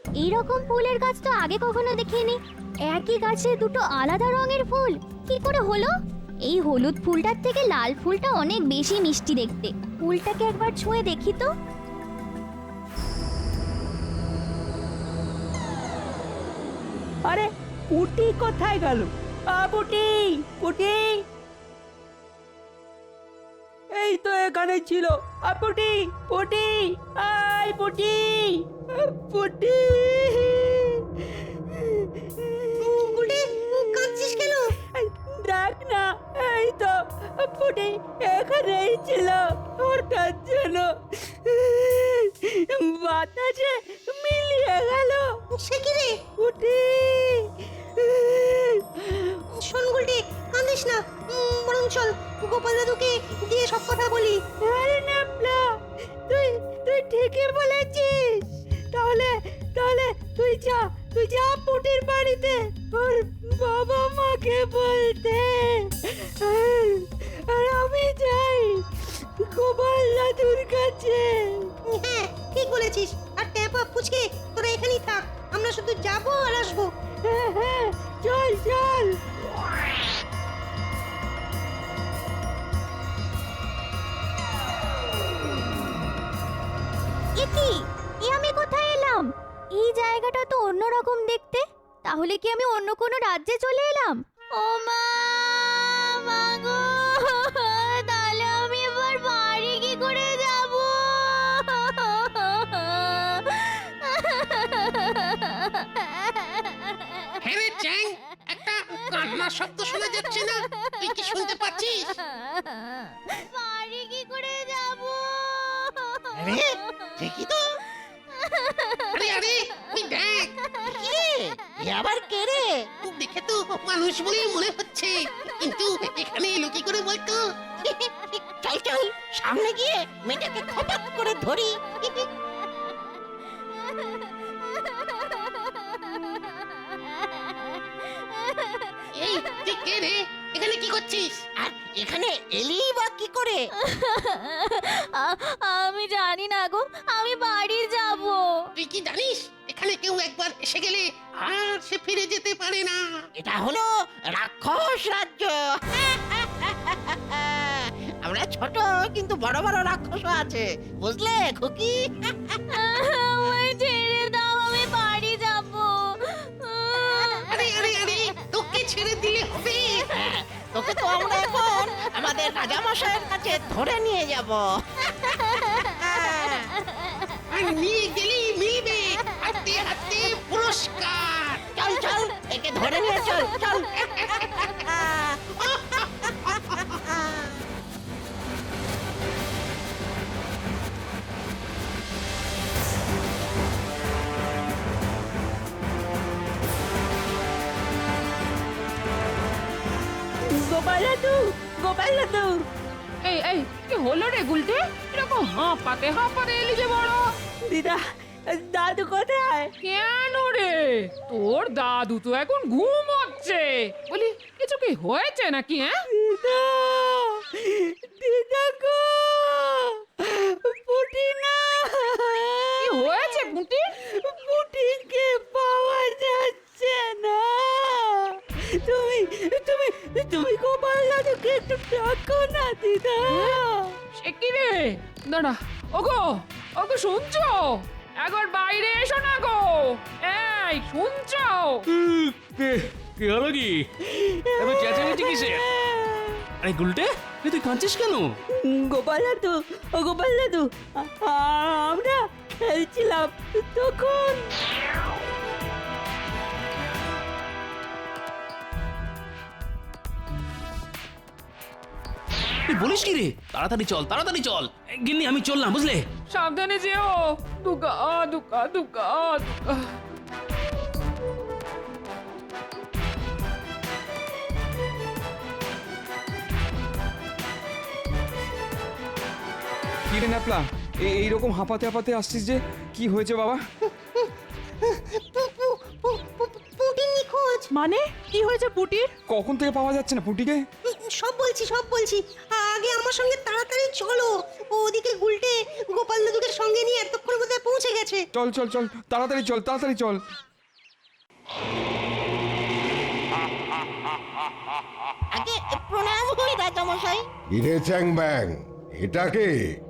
এইরকম ফুলের গাছ তো আগে কখনো দেখিনি। একই গাছে দুটো আলাদা রঙের ফুল কি করে হলো? এই হলুদ ফুলটার থেকে লাল ফুলটা অনেক বেশি মিষ্টি দেখতে। ফুলটাকে একবার ছুঁয়ে দেখি তো। আরে পুটি কোথায় গেল? পুটি, পুটি, এই তো এখানে ছিল। পুটি, পুটি, আই পুটি, পুটি। গুলটে, কাঁদছিস কেন? দেখ না, এই তো পুটি এখানেই ছিল। হঠাৎ যেন বাতাসে মিলিয়ে গেল। সে কি রে? পুটি, শোন গুলটে, কাঁদিস না, বরং চল গোপাল দাদুকে গিয়ে সব কথা বলি। আরে ন্যাপলা, তুই তুই ঠিকই বলেছিস। তাহলে তাহলে তুই যা পুটির বাড়িতে ওর বাবা মাকে বলতে। আর আমি যাই গোপাল দাদুর কাছে। হ্যাঁ, ঠিক বলেছিস। আর ট্যাপা পুচকে তোরা এখানেই থাক, আমরা শুধু যাবো আর আসবো। হ্যাঁ হ্যাঁ, চল চল। এ কি? আমি কোথায় এলাম? এই জায়গাটা তো অন্যরকম দেখতে। তাহলে কি আমি অন্য কোনো রাজ্যে চলে এলাম? ও মা, মা গো! তাহলে আমি এবার বাড়ি কি করে যাব? হ্যাঁ রে চ্যাং, একটা কান্নার শব্দ শোনা যাচ্ছে না? তুই কি শুনতে পাচ্ছিস? বাড়ি কি করে যাব? আরে ঠিকই তো। আরে আরে তুই দেখ, এ আবার কে রে? দেখে তো মানুষ বলেই মনে হচ্ছে, কিন্তু এখানে এলো কি করে বলতো? চল চল, সামনে গিয়ে মেয়েটাকে খপাত করে ধরি। এই তুই কে রে? এখানে কি করছিস? আর এখানে এলি বা কি করে? আমি জানি না গো, আমি বাড়ি যাব। তুই কি জানিস এখানে কেউ একবার এসে গেলে আর সে ফিরে যেতে পারে না? এটা হলো রাক্ষস রাজ্য। আমরা ছোট কিন্তু বড় বড় রাক্ষস আছে, বুঝলে খুকি? আমায় ছেড়ে দাও, আমি বাড়ি যাব। আরে আরে আরে তোকে ছেড়ে দিলে হবে? তোকে তো আমরা এখন আমাদের রাজামশাইয়ের কাছে ধরে নিয়ে যাব। আর নিয়ে গেলেই মিলবে হাতে হাতে পুরস্কার। চল চল, একে ধরে নিয়ে চল চল। গোপাল দাদু, গোপাল দাদু। এই এই কি হলো রে গুলটে? এরকম হাঁপাতে হাঁপাতে এলি যে বড়। দিদা, দাদু কোথায়? কেন রে? তোর দাদু তো এখন ঘুমোচ্ছে। বলি কিছু কি হয়েছে নাকি? হ্যাঁ, দিদা, দিদা গো, পুটি না। কি হয়েছে পুঁটি? পুটিকে পাওয়া যাচ্ছে না। তুমি তুমি তুমি গোপাল দাদুকে একটু ডাকো না দিদা। সে কি রে? দাঁড়া, ওগো ওগো শুনছো? একবার বাইরে এসো না গো। এই শুনছো? কে কে হলো কি? এত চেঁচামেচি কিসে? আরে গুলটে, তুই কাঁদছিস কেন? গোপাল দাদু, ও গোপাল দাদু, আমরা খেলছিলাম তখন। তুই বলিস কি রে? তাড়াতাড়ি চল, তাড়াতাড়ি চল। গিন্নি আমি চললাম, বুঝলে? সাবধানে যেও। দুকা দুকা দুকা দুকা। কি রে ন্যাপলা, এইরকম হাঁপাতে হাঁপাতে আসছিস যে? কি হয়েছে বাবা? পুটি নিখোঁজ। মানে কি হয়েছে পুটির? কখন থেকে পাওয়া যাচ্ছে না পুটিকে? সব বলছি সব বলছি। আগে আমার সঙ্গে তাড়াতাড়ি চলো। ওদিকে গুলটে গোপাল দাদুকে সঙ্গে নিয়ে এতক্ষণ বোধহয় পৌঁছে গেছে। চল চল চল তাড়াতাড়ি চল তাড়াতাড়ি চল। আগে প্রণাম হই রাজামশাই। কিরে চ্যাং ব্যাং, এটাকে?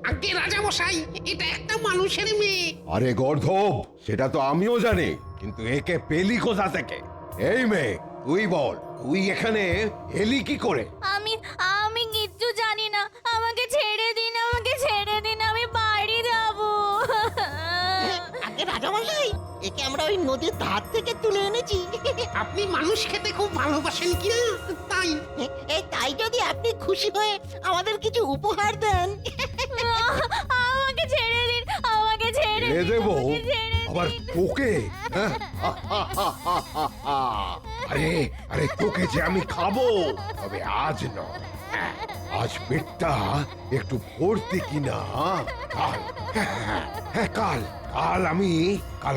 আগে রাজামশাই, এটা একটা মানুষের মেয়ে। আরে গর্ধব, সেটা তো আমিও জানি, কিন্তু একে পেলি কোথা থেকে? এই মেয়ে, তুই বল, তুই এখানে এলি কি করে? আমি আমি কিচ্ছু জানি না, আমাকে ছেড়ে দিন, আমাকে ছেড়ে দিন, আমি বাড়ি যাব। আগে রাজামশাই, একে আমরা ওই নদীর ধার থেকে তুলে এনেছি। আপনি মানুষ খেতে খুব ভালোবাসেন কিনা তাই। এই তাই যদি আপনি খুশি হয়ে আমাদের কিছু উপহার দেন। আমাকে ছেড়ে দিন, আমাকে ছেড়ে এ দিন, দেবো আমাকে ছেড়ে আবার দিন। তোকে? হ্যাঁ? আরে আরে তোকে যে আমি খাবো, তবে আজ নয়। হ্যাঁ, আজ পেটটা একটু ভর্তি কিনা কাল। হ্যাঁ কাল কাল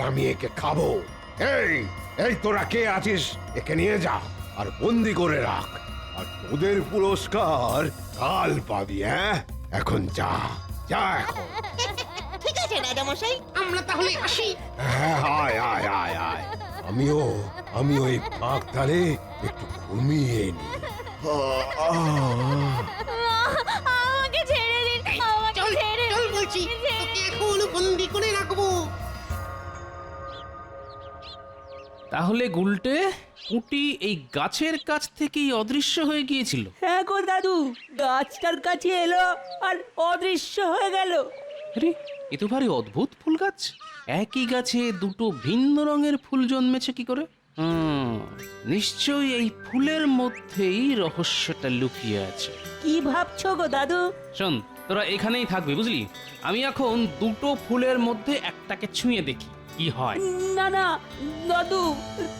আমি একে খাবো। এই এই তোরা কে আছিস? একে নিয়ে যা আর বন্দি করে রাখ, আর তোদের পুরস্কার কাল পাবি। হ্যাঁ, এখন যা যা এখন। ঠিক আছে রাজামশাই। আমরা তাহলে আসি। হ্যাঁ, আয় আয় আয় আয়। আমিও এই ফাঁক ধারে একটু ঘুমিয়ে নি। আমাকে ছেড়ে দিন, আমাকে চল ছেড়ে চল দিন, বলছি, ছেড়ে তোকে এখন বন্দি করে রাখবো। তাহলে গুলটে পুঁটি এই গাছের কাছ থেকেই অদৃশ্য হয়ে গিয়েছিল। হ্যাঁ গো দাদু, গাছটার কাছে এলো আর অদৃশ্য হয়ে গেল। আরে এ তো ভারী অদ্ভুত ফুল গাছ। একই গাছে দুটো ভিন্ন রঙের ফুল জন্মেছে কি করে? নিশ্চয়ই এই ফুলের মধ্যেই রহস্যটা লুকিয়ে আছে। কি ভাবছো গো দাদু? শোন, তোরা এখানেই থাকবি বুঝলি। আমি এখন দুটো ফুলের মধ্যে একটাকে ছুঁয়ে দেখি কি হয়। না না দাদু,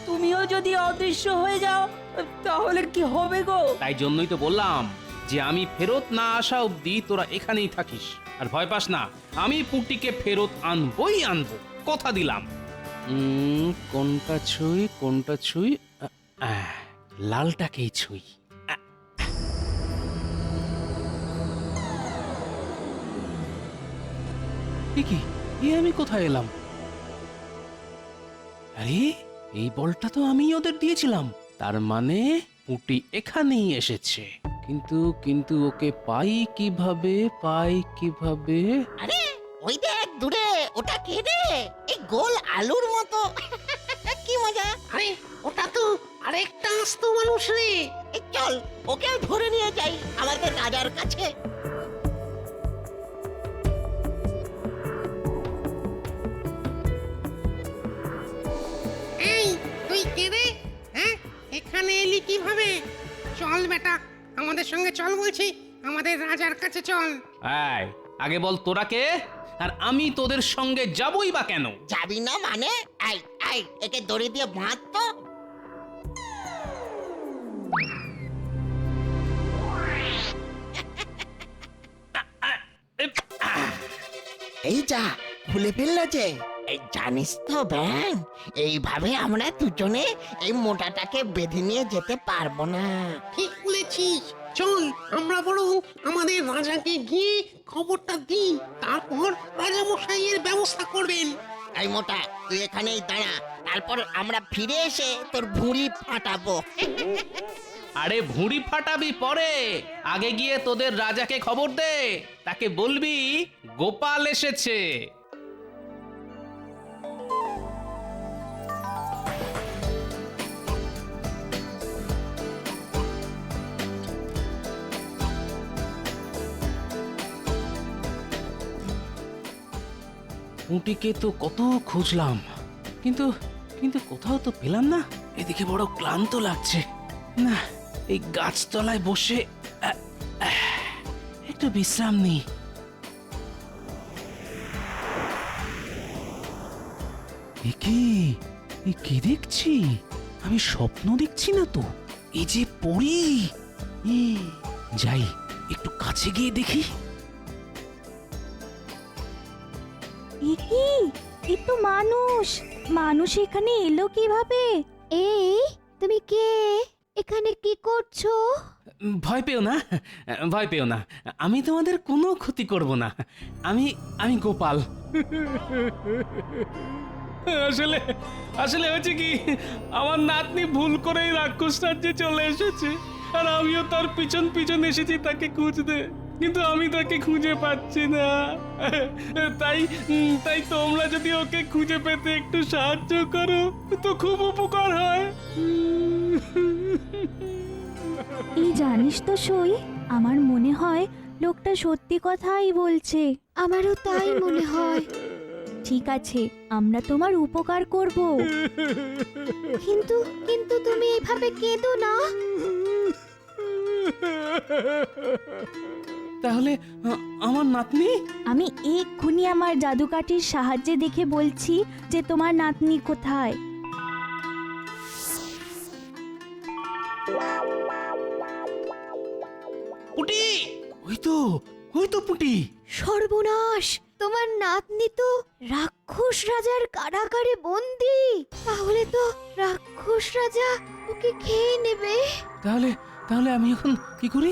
তুমিও যদি অদৃশ্য হয়ে যাও তাহলে কি হবে গো? তাই জন্যই তো বললাম যে আমি ফেরত না আসা অবধি তোরা এখানেই থাকিস। আর ভয় পাস না, আমি পুঁটিকে ফেরত আনবই আনবো, কথা দিলাম। কোনটা ছুঁই কোনটা ছুঁই? লালটাকেই ছুঁই। কি আমি কোথায় এলাম? আরে এই বলটা তো আমি ওদের দিয়েছিলাম, তার মানে পুঁটি এখানেই এসেছে। কিন্তু কিন্তু ওকে পাই কিভাবে? আরে ওই দেখ দূরে, ওটা কে রে? এই গোল আলুর মতো। কি মজা। আরে ওটা তো আরেকটা আস্ত মানুষ রে। এই চল ওকে ধরে নিয়ে যাই আমাদের রাজার কাছে। এই তুই কে রে? হ্যাঁ, এখানে এলি কিভাবে? চল বেটা, আমাদের সঙ্গে চল বলছি, আমাদের রাজার কাছে চল। এই আগে বল তোরা কে, আর আমি তোদের সঙ্গে যাবই বা কেন? যাবি না মানে? আই আই একে দড়ি দিয়ে বাঁধ তো। এই যা খুলে ফেললো যে। এই জানিস তো ব্যাং, এইভাবে আমরা দুজনে এই মোটাটাকে বেঁধে নিয়ে যেতে পারবো না। ঠিক বলেছিস, চল আমরা বরং আমাদের রাজাকে গিয়ে খবরটা দিই, তারপর রাজামশাইয়ের ব্যবস্থা করবেন। এই মোটা তুই এখানেই দাঁড়া, তারপর আমরা ফিরে এসে তোর ভুঁড়ি ফাটাবো। আরে ভুঁড়ি ফাটাবি পরে, আগে গিয়ে তোদের রাজাকে খবর দে, তাকে বলবি গোপাল এসেছে। পুঁটিকে তো কত খুঁজলাম, কিন্তু কিন্তু কোথাও তো পেলাম না। এদিকে বড় ক্লান্ত লাগছে। না, এই গাছতলায় বসে একটু বিশ্রাম নিই। কি দেখছি? আমি স্বপ্ন দেখছি না তো? এই যে পড়ি। যাই একটু কাছে গিয়ে দেখি। এ তো মানুষ। মানুষ এখানে এলো কিভাবে? এই তুমি কে? এখানে কি করছো? ভয় পেও না, ভয় পেও না, আমি তোমাদের কোনো ক্ষতি করব না। আমি আমি গোপাল। আসলে আসলে হয়েছে কি, আমার নাতনি ভুল করেই রাক্ষস রাজ্যে চলে এসেছে, আর আমিও তার পিছন পিছন এসেছি তাকে খুঁজতে, কিন্তু আমি তাকে খুঁজে পাচ্ছি না। তাই তাই তোমরা যদি ওকে খুঁজে পেতে একটু সাহায্য করো তো খুব উপকার হয়। এই জানিস তো সই, আমার মনে হয় লোকটা সত্যি কথাই বলছে। আমারও তাই মনে হয়। ঠিক আছে, আমরা তোমার উপকার করব। কিন্তু কিন্তু তুমি এভাবে কেঁদো না। তাহলে আমার নাতনি? আমি এক্ষুনি আমার জাদুকাঠির সাহায্যে দেখে বলছি যে তোমার নাতনি কোথায়। পুটি, ওই তো পুটি। সর্বনাশ, তোমার নাতনি তো রাক্ষস রাজার কারাগারে বন্দী। তাহলে তো রাক্ষস রাজা ওকে খেয়ে নেবে। তাহলে তাহলে আমি এখন কি করি?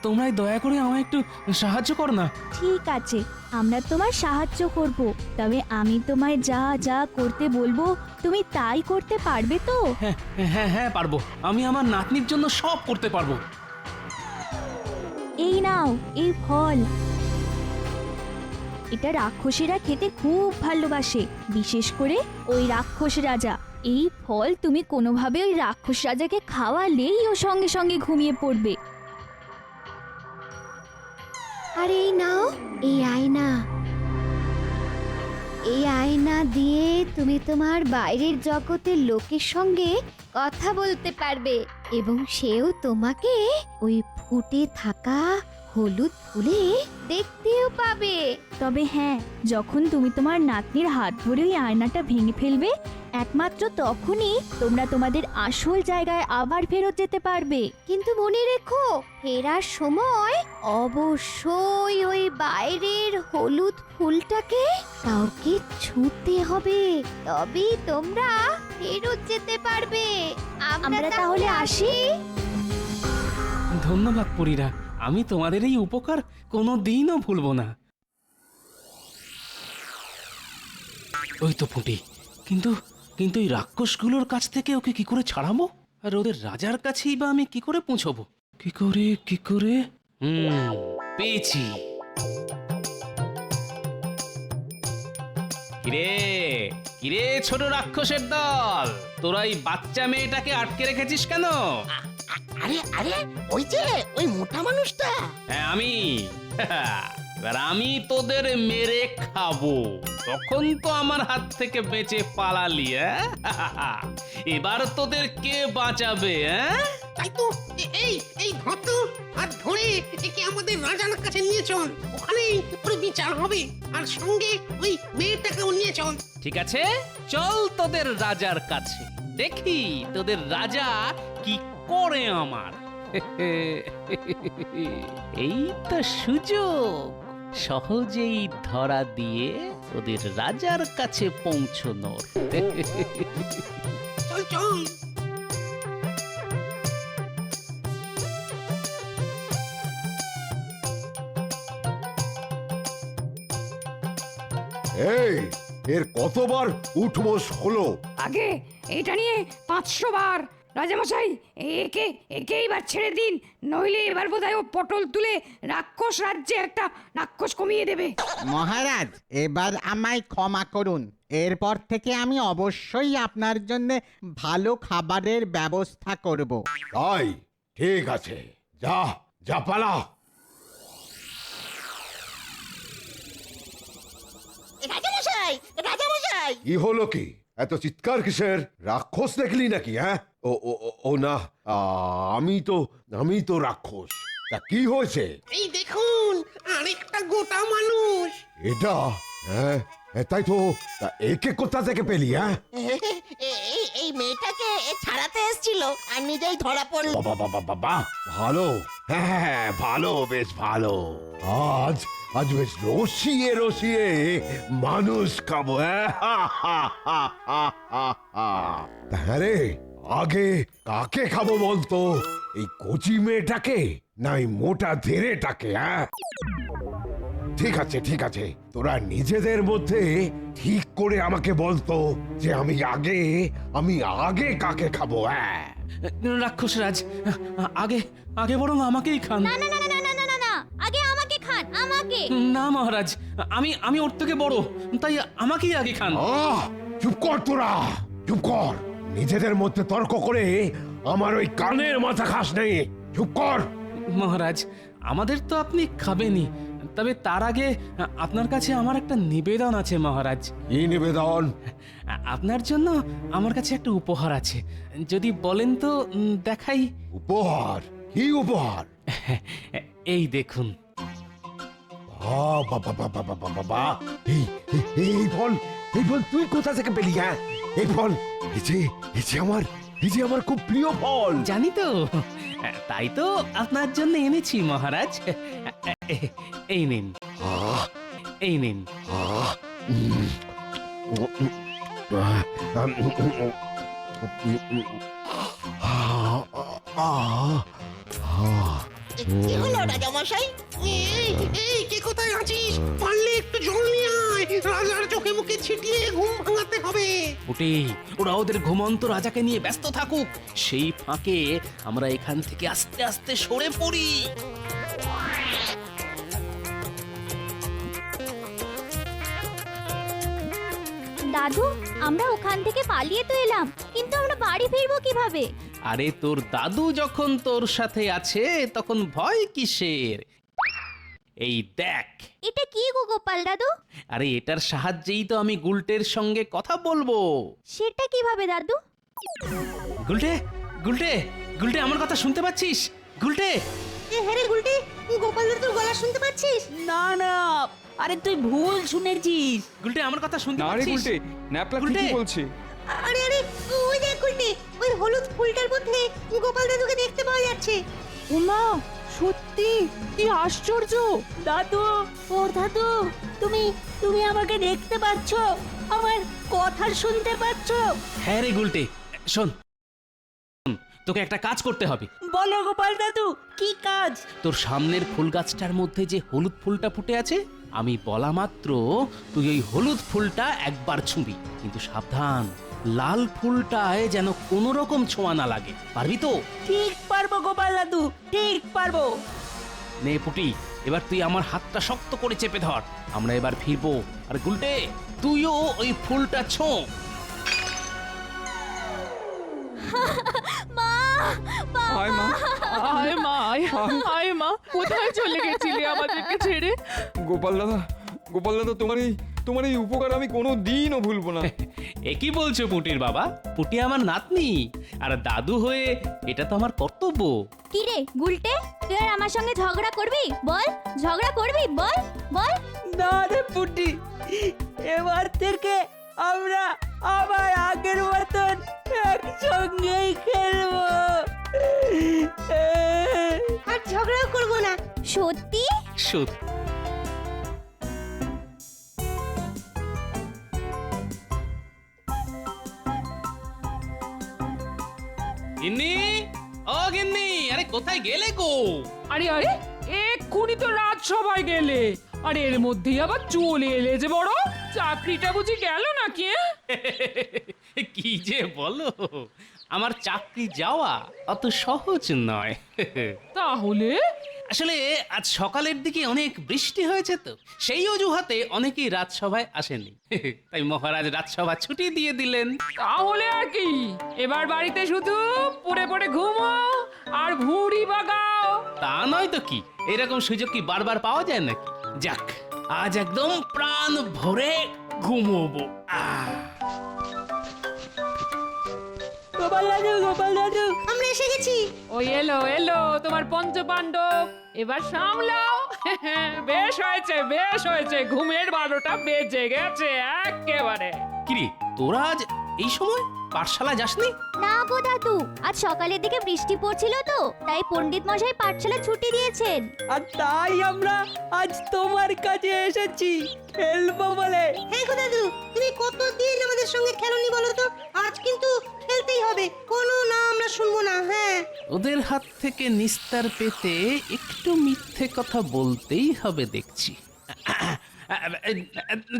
তোমরাই দয়া করে আমায় একটু সাহায্য করো না। ঠিক আছে, আমরা তোমার সাহায্য করব, তবে আমি তোমায় যা যা করতে বলবো তুমি তাই করতে পারবে তো? হ্যাঁ হ্যাঁ হ্যাঁ, পারবো। আমি আমার নাতনির জন্য সব করতে পারবো। এই নাও এই ফল, এটা রাক্ষসীরা খেতে খুব ভালোবাসে, বিশেষ করে ওই রাক্ষস রাজা। এই ফল তুমি কোনোভাবে ওই রাক্ষস রাজাকে খাওয়ালেই ও সঙ্গে সঙ্গে ঘুমিয়ে পড়বে। আর এই নাও এই আয়না, এই আয়না দিয়ে তুমি তোমার বাইরের জগতের লোকের সঙ্গে কথা বলতে পারবে, এবং সেও তোমাকে ওই ফুটে থাকা হলুদ ফুলে দেখতেও পাবে। তবে হ্যাঁ, যখন তুমি তোমার নাতনির হাত ধরে ওই আয়নাটা ভেঙে ফেলবে, একমাত্র তখনই তোমরা তোমাদের আসল জায়গায় আবার ফেরত যেতে পারবে। কিন্তু মনে রেখো, ফেরার সময় অবশ্যই ওই বাইরের হলুদ ফুলটাকে কাউকে ছুঁতে হবে, তবেই তোমরা ফেরত যেতে পারবে। আমরা তাহলে আসি। ধন্যবাদ পরীরা, আমি তোমাদের এই উপকার কোনো দিনও ভুলবো না। ওই তো পুঁটি, কিন্তু কিন্তু এই রাক্ষসগুলোর কাছ থেকে ওকে কি করে ছাড়াবো? আর ওদের রাজার কাছেই বা আমি কি করে পৌঁছবো? কি করে? পেয়েছি। কিরে ছোট রাক্ষসের দল, তোরা এই বাচ্চা মেয়েটাকে আটকে রেখেছিস কেন? আরে আরে, ওই যে ওই মোটা মানুষটা। হ্যাঁ আমি। এবার আমি তোদের মেরে খাবো, তখন তো আমার হাত থেকে বেঁচে পালালি। এবার তোদের কে বাঁচাবে? তাই তো, এই এই ধর তো, আর ধরে একে আমাদের রাজার কাছে নিয়ে চল, ওখানেই পুরো বিচার হবে, আর সঙ্গে ওই মেয়েটাকেও নিয়ে চল। ঠিক আছে, চল তোদের রাজার কাছে, দেখি তোদের রাজা কি করে আমার। এই তো সুযোগ, সহজেই ধরা দিয়ে ওদের রাজার কাছে পৌঁছনোর। চল চল। এই, এর কতবার উঠবোস হলো? আগে এটা নিয়ে 500 বার। রাজামশাই, একে এবার ছেড়ে দিন, নইলে এবার বোধহয় ও পটল তুলে রাক্ষস রাজ্যে একটা রাক্ষস কমিয়ে দেবে। মহারাজ, এবার আমায় ক্ষমা করুন। এরপর থেকে আমি অবশ্যই আপনার জন্য ভালো খাবারের ব্যবস্থা করব। তাই ঠিক আছে, যা যা পালা। রাজামশাই, রাজামশাই! কি হলো কি? এত চিৎকার কিসের? রাক্ষস দেখলি নাকি? হ্যাঁ, ও ও ও- ও না, আমি তো রাক্ষস। তা কি হয়েছে? এই দেখুন, আরেকটা গোটা মানুষ। এটা? হ্যাঁ তাই তো। তা একে কোথা থেকে পেলি? হ্যাঁ, এই মেয়েটাকে ছাড়াতে এসেছিল আর নিজেই ধরা পড়ল। বাবা, ভালো। হ্যাঁ, ভালো, বেশ ভালো। আজ বেশ রসিয়ে মানুষ খাবো। হ্যাঁ রে, আগে কাকে খাবো বলতো? এই কচি মেয়েটাকে না এই মোটা ধেড়েটাকে? হ্যাঁ, ঠিক আছে ঠিক আছে, তোরা নিজেদের মধ্যে ঠিক করে আমাকে বলতো যে আমি আগে কাকে খাবো। হ্যাঁ, রাক্ষস রাজ, আগে আগে বরং আমাকেই খান। না না না না না না না না, আগে আমাকে খান, আমাকে। না মহারাজ, আমি ওর থেকে বড়, তাই আমাকেই আগে খান। চুপ কর তোরা, চুপ কর। নিজেদের মধ্যে তর্ক করে আমার ওই কানের মাথা খাস নেই। চুপ কর। মহারাজ, আমাদের তো আপনি খাবেনই, তবে তার আগে আপনার কাছে আমার একটা নিবেদন আছে মহারাজ। কি নিবেদন? আপনার জন্য আমার কাছে একটা উপহার আছে, যদি বলেন তো দেখাই। উপহার? কি উপহার? এই দেখুন। বাবা বাবা বাবা বাবা, এই ফল তুই কোথা থেকে পেলি? হ্যাঁ, এই ফল, এই যে আমার খুব প্রিয় ফল। জানি তো, তাই তো আপনার জন্য এনেছি মহারাজ। এই নিন, এই নিন। কি হলো রাজামশাই? এই কে কোথায় আছিস? পারলে একটু জল নিয়ে আয়, রাজার চোখে মুখে ছিটিয়ে ঘুম ভাঙাতে হবে। ওটে, ওরা ওদের ঘুমন্ত রাজাকে নিয়ে ব্যস্ত থাকুক, সেই ফাঁকে আমরা এখান থেকে আস্তে আস্তে সরে পড়ি। দাদু, আমরা ওখান থেকে পালিয়ে তো এলাম, কিন্তু আমরা বাড়ি ফিরবো কিভাবে? আরে তোর দাদু যখন তোর সাথে আছে তখন ভয় কিসের? এই দেখ। এটা কি গো গোপাল দাদু? আরে এটার সাহায্যেই তো আমি গুলটের সঙ্গে কথা বলবো। সেটা কিভাবে দাদু? গুলটে, গুলটে, গুলটে, আমার কথা শুনতে পাচ্ছিস? গুলটে, হ্যাঁ রে গুলটে, গোপাল দাদুর গলা শুনতে পাচ্ছিস? না না, আরে তুই ভুল শুনেছিস। গুলটে, আমার কথা শুনতে না রে পাচ্ছিস? গুলটে, ন্যাপলা গুলটে। ঠিকই বলছে। আরে আরে, ওই দেখ গুলটে, ওই হলুদ ফুলটার মধ্যে গোপাল দাদুকে দেখতে পাওয়া যাচ্ছে। উমা, সত্যি কি আশ্চর্য! দাদু, ও দাদু, তুমি তুমি আমাকে দেখতে পাচ্ছ? আমার কথা শুনতে পাচ্ছ? হ্যাঁ রে গুলটে, শোন, তোকে একটা কাজ করতে হবে। বলো গোপাল দাদু, কি কাজ? তোর সামনের ফুল গাছটার মধ্যে যে হলুদ ফুলটা ফুটে আছে, আমি বলা মাত্র তুই ওই হলুদ ফুলটা একবার ছুঁবি, কিন্তু সাবধান, লাল ফুলটায় যেন কোনো রকম ছোঁয়া না লাগে। পারবি তো? ঠিক পারবো গোপাল দাদু, ঠিক পারবো। নে পুটি, এবার তুই আমার হাতটা শক্ত করে চেপে ধর, আমরা এবার ফিরবো। আর গুলটে, তুইও ওই ফুলটা ছোঁ। মা, হায় মা, আয় মা, আয় মা, কোথায় চলে গেছিলে আমাদেরকে ছেড়ে? গোপাল দাদা, তোমার এই উপকার আমি কোনো দিনও ভুলবো না। এ কি বলছো পুটির বাবা? পুটি আমার নাতনি, আর দাদু হয়ে এটা তো আমার কর্তব্য। কি রে গুলটে, তুই আর আমার সঙ্গে ঝগড়া করবি? বল, ঝগড়া করবি? বল বল। না রে পুটি, এবার থেকে আমরা আবার আগের মতন একসঙ্গেই খেলবো। আর ঝগড়াও করবো না। সত্যি? সত্যি। গিন্নি, ও গিন্নি, আরে কোথায় গেলে গো? আরে আরে, এক্ষুনি তো রাজসভায় গেলে, আর এর মধ্যেই আবার চলে এলে যে বড়, চাকরিটা বুঝি গেল নাকি? কি যে বলো, আমার চাকরি যাওয়া অত সহজ নয়। তাহলে আসলে আজ সকালের দিকে অনেক বৃষ্টি হয়েছে, তো সেই অজুহাতে অনেকেই রাজসভায় আসেনি, তাই মহারাজ রাজসভা ছুটি দিয়ে দিলেন। তাহলে আর কি, এবার বাড়িতে শুধু পড়ে পড়ে ঘুমাও আর ভুঁড়ি বাগাও। তা নয় তো কি, এরকম সুযোগ কি বারবার পাওয়া যায় নাকি? যাক, আজ একদম প্রাণ ভরে ঘুমোবো। গোপাল দাদু, গোপাল দাদু, আমরা এসে গেছি। ওই এলো এলো তোমার পঞ্চপাণ্ডব, এবার সামলাও। বেশ হয়েছে, বেশ হয়েছে, ঘুমের 12টা বেজে গেছে একেবারে। কিরে, তোরা আজ এই সময় পাঠশালা যাসনি? না গো দাদু, আজ সকালের দিকে বৃষ্টি পড়ছিল তো, তাই পণ্ডিত মশাই পাঠশালা ছুটি দিয়েছেন। আর তাই আমরা আজ তোমার কাছে এসেছি খেলবো বলে। হ্যাঁ গো দাদু, তুমি কতদিন আমাদের সঙ্গে খেলোনি বলো তো? আজ কিন্তু খেলতেই হবে, কোনো ওদের হাত থেকে নিস্তার পেতে একটু মিথ্যে কথা বলতেই হবে দেখছি।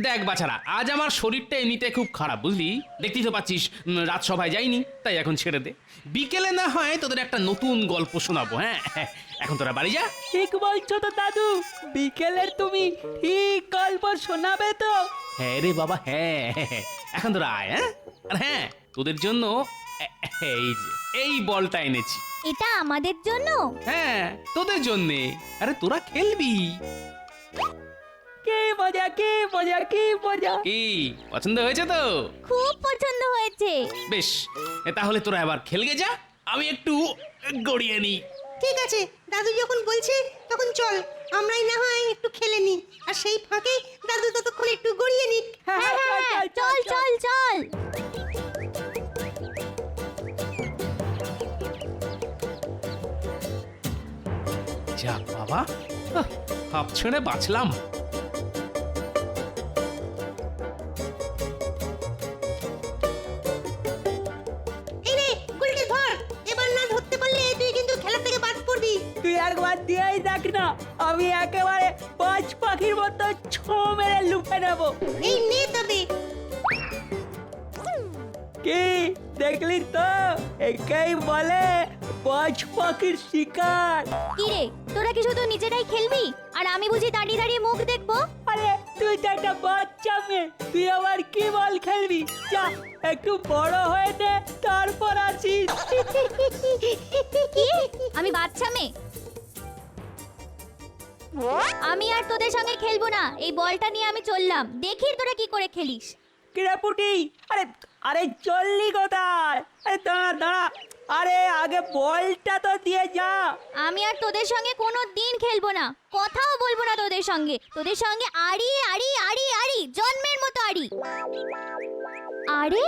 দেখ বাছারা, আজ আমার শরীরটা এমনিতে খুব খারাপ, বুঝলি? দেখতেই তো পাচ্ছিস, রাজসভায় যাইনি, তাই এখন ছেড়ে দে। বিকেলে না হয় তোদের একটা নতুন গল্প শোনাবো। হ্যাঁ, এখন তোরা বাড়ি যা। ঠিক বলছো তো দাদু, বিকেলের তুমি ঠিক গল্প শোনাবে তো? হ্যাঁ রে বাবা, হ্যাঁ। এখন তোরা আয়। হ্যাঁ, আর হ্যাঁ, তোদের জন্য এই যে এই বলটা এনেছি। এটা আমাদের জন্য? হ্যাঁ, তোদের জন্যে। আরে তোরা খেলবি। কি মজা, কি মজা, কি মজা! কি পছন্দ হয়েছে তো? খুব পছন্দ হয়েছে। বেশ, তাহলে তোরা এবার খেলগে যা, আমি একটু গড়িয়ে নিই। ঠিক আছে, দাদু যখন বলছে তখন চল, আমরাই না হয় একটু খেলে নি, আর সেই ফাঁকে দাদু ততক্ষণ একটু গড়িয়ে নিক। হ্যাঁ, চল চল চল। যাক বাবা, হাফ ছেড়ে বাঁচলাম। এই রে গুলটে, ধর। এবার না ধরতে পারলে তুই কিন্তু খেলা থেকে বাদ পড়বি। তুই একবার দিয়েই দেখ না, আমি একেবারে পাঁচ পাখির মতো ছো মেরে লুপে নেবো। এই নে তবে। কি দেখলি তো, একেই বলে পাঁচ পাখির শিকার। কি রে, তোরা কি শুধু নিজেরাই খেলবি আর আমি বুঝি দাঁড়িয়ে দাঁড়িয়ে মুখ দেখবো? আরে তুই তো একটা বাচ্চা মেয়ে, তুই আবার কি বল খেলবি? যা একটু বড় হয়ে নে, তারপর আসিস। কি? আমি বাচ্চা মেয়ে? আমি আর তোদের সঙ্গে খেলবো না, এই বলটা নিয়ে আমি চললাম। দেখি তোরা কি করে খেলিস। কিরে পুটি, আরে আরে চললি কোথায়? আরে দাঁড়া দাঁড়া, আরে আগে বলটা তো দিয়ে যা। আমি আর তোদের সঙ্গে কোনো দিন খেলবো না, কথাও বলবো না তোদের সঙ্গে। তোদের সঙ্গে আড়ি আড়ি আড়ি আড়ি, জন্মের মতো আড়ি। আরে